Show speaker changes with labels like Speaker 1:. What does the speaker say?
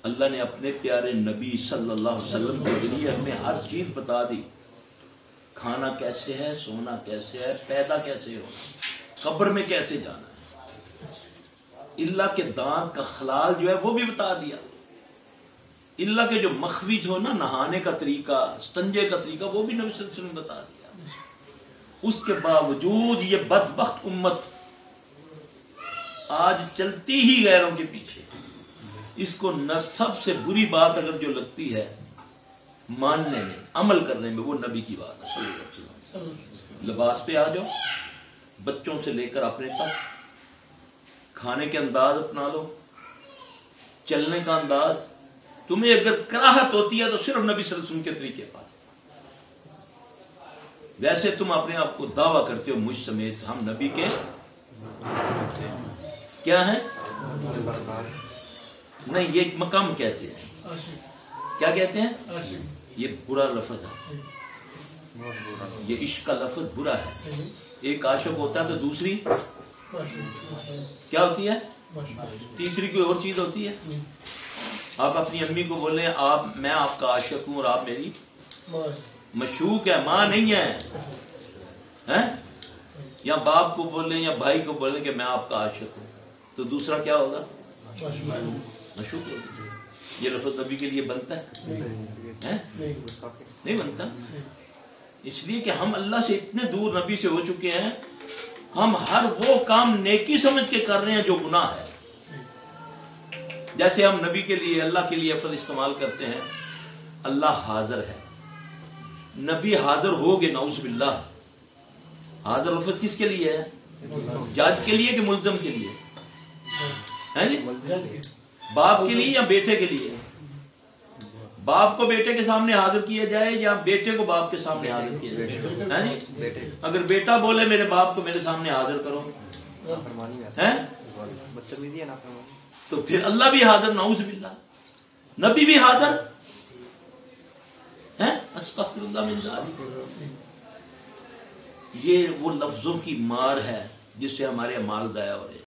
Speaker 1: اللہ نے اپنے پیارے نبی صلی اللہ علیہ وسلم کے ذریعے ہمیں ہر چیز بتا دی. کھانا کیسے ہے، سونا کیسے ہے، پیدا کیسے ہو، قبر میں کیسے جانا ہے. اللہ کے دانت کا خلال جو ہے وہ بھی بتا دیا. اللہ کے جو مخفی ہو نا، نہانے کا طریقہ، استنجے کا طریقہ، وہ بھی نبی صلی اللہ علیہ وسلم نے بتا دیا. اس کے باوجود یہ بدبخت امت آج چلتی ہی غیروں کے پیچھے. اس کو سب سے بری بات اگر جو لگتی ہے ماننے میں، عمل کرنے میں، وہ نبی کی بات ہے صلی اللہ علیہ وسلم. لباس پہ آ جاؤ، بچوں سے لے کر اپنے تک، کھانے کے انداز اپنا لو، چلنے کا انداز. تمہیں اگر کراہت ہوتی ہے تو صرف نبی صلی اللہ علیہ وسلم کے طریقے پاس. ویسے تم اپنے آپ کو دعویٰ کرتے ہو مجھ سمیت ہم نبی کے کیا ہیں؟ نہیں، یہ مقام کہتے ہیں. کیا کہتے ہیں؟ یہ برا لفظ ہے، یہ عشق کا لفظ برا ہے. ایک عاشق ہوتا ہے تو دوسری کیا ہوتی ہے؟ تیسری کوئی اور چیز ہوتی ہے. آپ اپنی امی کو بولیں میں آپ کا عاشق ہوں اور آپ میری مشوق ہے، ماں نہیں ہے. یا باپ کو بولیں یا بھائی کو بولیں کہ میں آپ کا عاشق ہوں، تو دوسرا کیا ہوگا؟ مشوق ہوگا. یہ لفظ نبی کے لیے بنتا ہے؟ نہیں بنتا. اس لیے کہ ہم اللہ سے اتنے دور نبی سے ہو چکے ہیں، ہم ہر وہ کام نیکی سمجھ کے کر رہے ہیں جو گناہ ہے. جیسے ہم نبی کے لیے، اللہ کے لیے لفظ استعمال کرتے ہیں اللہ حاضر ہے، نبی حاضر ہو گے، نعوذ باللہ. حاضر لفظ کس کے لیے ہے؟ جج کے لیے کہ ملزم کے لیے ہے جی؟ باپ کے لیے یا بیٹے کے لیے؟ باپ کو بیٹے کے سامنے حاضر کیا جائے یا بیٹے کو باپ کے سامنے حاضر کیا جائے؟ ہے جی؟ اگر بیٹا بولے میرے باپ کو میرے سامنے حاضر کرو تو پھر اللہ بھی حاضر، نعوذ باللہ. نبی بھی حاضر ہے، استغفر اللہ من ذلک. یہ وہ لفظوں کی مار ہے جس سے ہمارے اعمال ضائع ہو رہے ہیں.